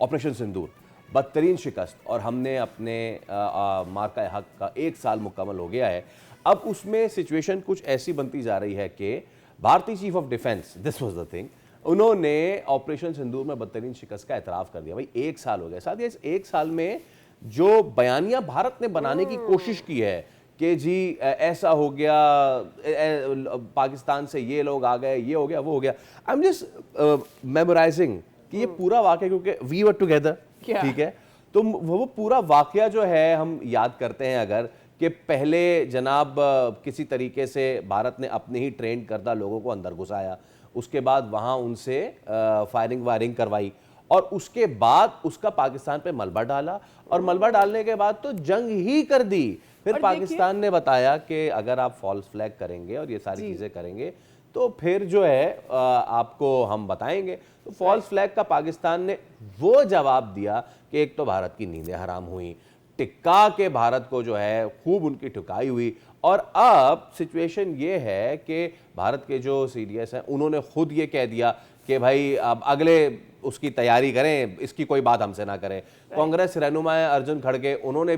Operation सिंदूर, बदतरीन शिकस्त, और हमने अपने मार्का हक का 1 साल मुकम्मल हो गया है। अब उसमें सिचुएशन कुछ ऐसी बनती जा रही है कि भारतीय chief of defence, this was the thing, उन्होंने ऑपरेशन सिंदूर में बदतरीन शिकस्त का एतराफ़ कर दिया। भाई 1 साल हो गया। साथ ही इस 1 साल में जो बयानिया भारत ने बनाने की कोशिश की है कि जी ऐसा हो गया, पाकिस्तान से ये लोग आ गए, ये हो गया, वो हो गया, आई एम जस्ट मेमोराइजिंग कि ये पूरा वाक़या, क्योंकि वी वर टुगेदर, ठीक है, तो वो पूरा वाक़या जो है हम याद करते हैं अगर, कि पहले जनाब किसी तरीके से भारत ने अपने ही ट्रेंड करदा लोगों को अंदर घुसाया, उसके बाद वहाँ उनसे फायरिंग वायरिंग करवाई, और उसके बाद उसका पाकिस्तान पे मलबा डाला, और मलबा डालने के बाद तो जंग ही कर दी। फिर पाकिस्तान ने बताया कि अगर आप फॉल्स फ्लैग करेंगे और ये सारी चीज़ें करेंगे तो फिर जो है आपको हम बताएंगे। तो फॉल्स फ्लैग का पाकिस्तान ने वो जवाब दिया कि एक तो भारत की नींदें हराम हुई, टिक्का के भारत को जो है खूब उनकी ठुकाई हुई, और अब सिचुएशन ये है कि भारत के जो सीडीएस हैं उन्होंने खुद ये कह दिया कि भाई अब अगले उसकी तैयारी करें, इसकी कोई बात हमसे ना करें। कांग्रेस रहनुमा अर्जुन खड़गे, उन्होंने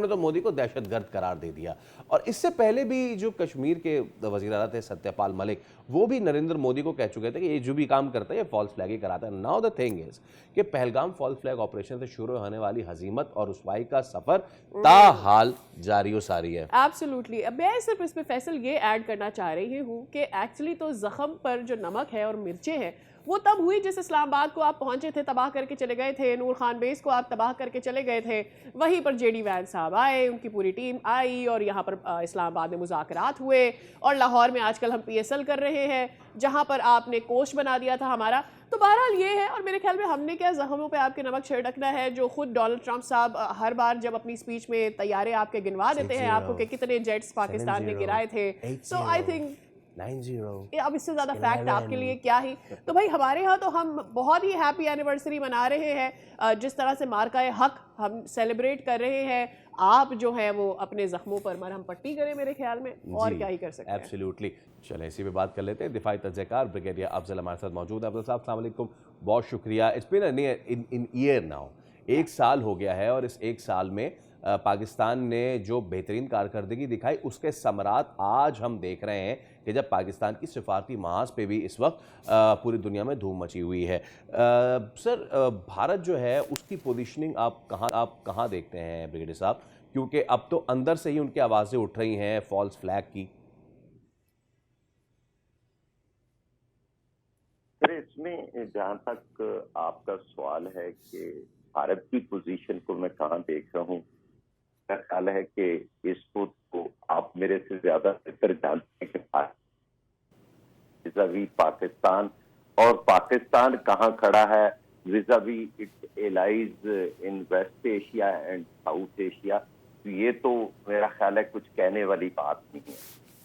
तो मोदी को दहशतगर्द करार दे दिया। और इससे पहले भी जो कश्मीर के वज़ीर आला थे सत्यपाल मलिक, वो भी नरेंद्र मोदी को कह चुके थे कि ये जो भी काम करता है ये फॉल्स फ्लैग ही कराता है। नाउ द थिंग इज कि पहलगाम फॉल्स फ्लैग ऑपरेशन से शुरू होने वाली हजीमत और रुसवाई का सफर ताहाल जारी व सारी है। एब्सोल्युटली। मैं सिर्फ इसमें फैसल ये ऐड करना चाह रही हूँ कि एक्चुअली तो जख्म पर जो नमक है और मिर्चें हैं वो तब हुई जिस इस्लामाबाद को आप पहुंचे थे, तबाह करके चले गए थे, नूर खान बेस को आप तबाह करके चले गए थे, वहीं पर जेडी वैन साहब आए, उनकी पूरी टीम आई और यहाँ पर इस्लामाबाद में मुज़ाकरात हुए, और लाहौर में आजकल हम PSL कर रहे हैं जहाँ पर आपने कोष बना दिया था हमारा। तो बहरहाल ये है, और मेरे ख्याल में हमने क्या जख्मों पे आपके नमक छिड़कना है, जो खुद डोनाल्ड ट्रंप साहब हर बार जब अपनी स्पीच में तैयारे आपके गिनवा देते हैं आपको कि कितने जेट्स पाकिस्तान ने गिराए थे। तो आई थिंक 9-0 अब इससे ज़्यादा फैक्ट आपके लिए क्या ही। तो भाई हमारे यहाँ तो हम बहुत ही हैप्पी एनिवर्सरी मना रहे हैं, जिस तरह से मार्का हक हम सेलिब्रेट कर रहे हैं, आप जो है वो अपने जख्मों पर मरहम पट्टी करें मेरे ख्याल में, और क्या ही कर सकते हैं। एब्सोल्युटली। चलें इसी पे बात कर लेते हैं। दिफाई तज़्ज़ियाकार ब्रिगेडियर अफजल हमारे साथ मौजूद है। अफजल साहब अस्सलाम वालेकुम, बहुत शुक्रिया। It's been in year now, 1 साल हो गया है, और इस 1 साल में पाकिस्तान ने जो बेहतरीन कारकर्दगी दिखाई उसके समरात आज हम देख रहे हैं कि जब पाकिस्तान की सिफारती महाज पे भी इस वक्त पूरी दुनिया में धूम मची हुई है। सर, भारत जो है उसकी पोजीशनिंग आप कहाँ देखते हैं ब्रिगेडियर साहब, क्योंकि अब तो अंदर से ही उनकी आवाज़ें उठ रही हैं फॉल्स फ्लैग की। इसमें जहाँ तक आपका सवाल है कि भारत की पोजीशन को मैं कहाँ देख रहा हूँ, मेरा ख्याल है कि इसको तो आप मेरे से ज्यादा बेहतर जानते हैं कि विज़ावी पाकिस्तान, और पाकिस्तान कहाँ खड़ा है vis a vis its allies in West Asia and South Asia. तो ये तो मेरा ख्याल है कुछ कहने वाली बात नहीं है।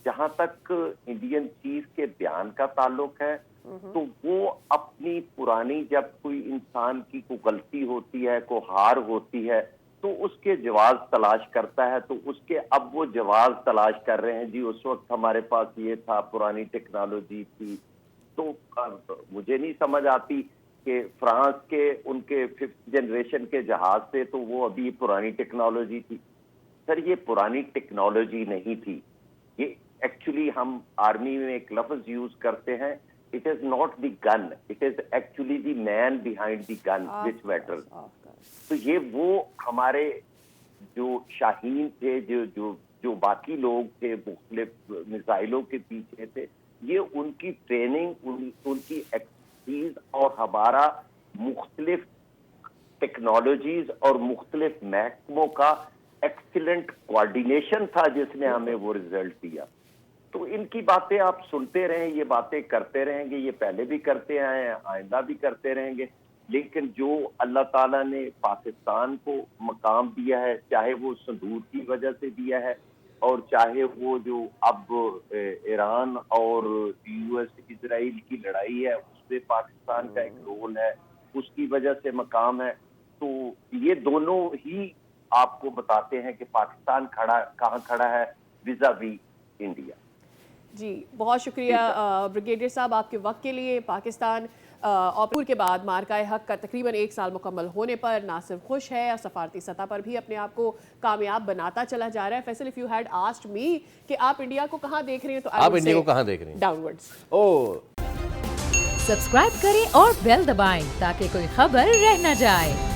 जहाँ तक इंडियन चीफ के बयान का ताल्लुक है, तो वो अपनी पुरानी, जब कोई इंसान की कोई गलती होती है, कोई हार होती है, तो उसके जवाब तलाश करता है। तो उसके अब वो जवाब तलाश कर रहे हैं, जी उस वक्त हमारे पास ये था, पुरानी टेक्नोलॉजी थी। तो मुझे नहीं समझ आती कि फ्रांस के उनके 5th जनरेशन के जहाज से तो वो अभी पुरानी टेक्नोलॉजी थी। सर, ये पुरानी टेक्नोलॉजी नहीं थी। ये एक्चुअली हम आर्मी में एक लफ्ज यूज करते हैं, it is not the gun, it is actually the man behind the gun which matters. तो ये वो हमारे जो शाहीन थे, जो बाकी लोग थे मुख्तलिफ मिसाइलों के पीछे थे, ये उनकी ट्रेनिंग, उनकी एक्सपर्टीज और हमारा मुख्तलिफ टेक्नोलॉजीज और मुख्तलिफ महकमों का एक्सीलेंट कोऑर्डिनेशन था जिसने हमें वो रिजल्ट दिया। तो इनकी बातें आप सुनते रहें, ये बातें करते रहेंगे, ये पहले भी करते आए हैं, आइंदा भी करते रहेंगे। लेकिन जो अल्लाह ताला ने पाकिस्तान को मकाम दिया है, चाहे वो संदूर की वजह से दिया है, और चाहे वो जो अब ईरान और US इजराइल की लड़ाई है उसमें पाकिस्तान का एक रोल है, उसकी वजह से मकाम है। तो ये दोनों ही आपको बताते हैं कि पाकिस्तान कहाँ खड़ा है विज़ावी इंडिया। जी बहुत शुक्रिया ब्रिगेडियर साहब आपके वक्त के लिए। पाकिस्तान ऑपरेशन के बाद मार्का हक का तकरीबन 1 साल मुकम्मल होने पर ना सिर्फ खुश है, सफारती सतह पर भी अपने आप को कामयाब बनाता चला जा रहा है। Faisal, if you had asked me कि आप इंडिया को कहाँ देख रही हैं, तो आप इंडिया को कहाँ देख रही हैं? डाउनवर्ड्स। ओह, सब्सक्राइब करें और बेल दबाएं ताकि कोई खबर रह न जाए।